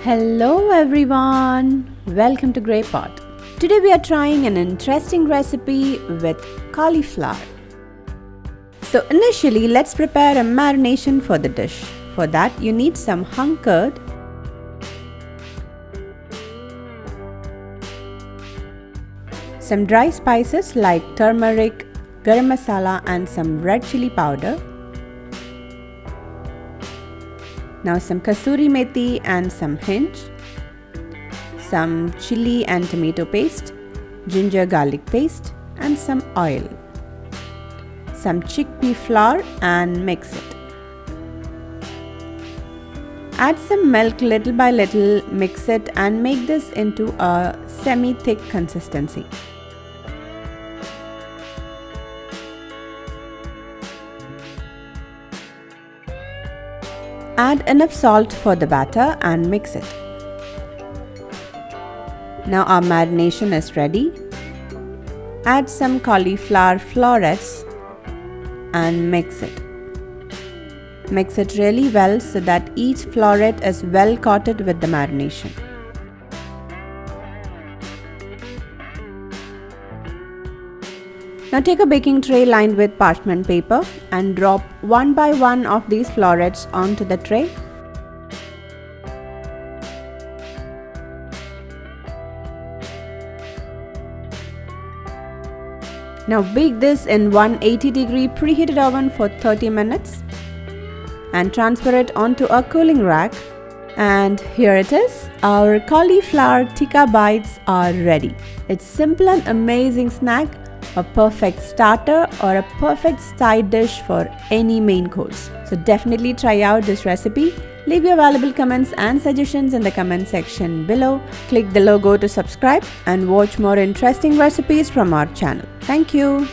Hello everyone, welcome to Grey Pot. Today we are trying an interesting recipe with cauliflower. So initially let's prepare a marination for the dish. For that you need some hung curd, some dry spices like turmeric, garam masala and some red chili powder. Now some kasuri methi and some hing, some chili and tomato paste, ginger garlic paste and some oil, some chickpea flour and mix it. Add some milk little by little, mix it and make this into a semi-thick consistency. Add enough salt for the batter and mix it. Now our marination is ready. Add some cauliflower florets and mix it. Mix it really well so that each floret is well coated with the marination. Now take a baking tray lined with parchment paper and drop one by one of these florets onto the tray. Now bake this in 180-degree preheated oven for 30 minutes and transfer it onto a cooling rack. And here it is, our cauliflower tikka bites are ready. It's simple and amazing snack, a perfect starter or a perfect side dish for any main course. So definitely try out this recipe. Leave your valuable comments and suggestions in the comment section below. Click the logo to subscribe and watch more interesting recipes from our channel. Thank you.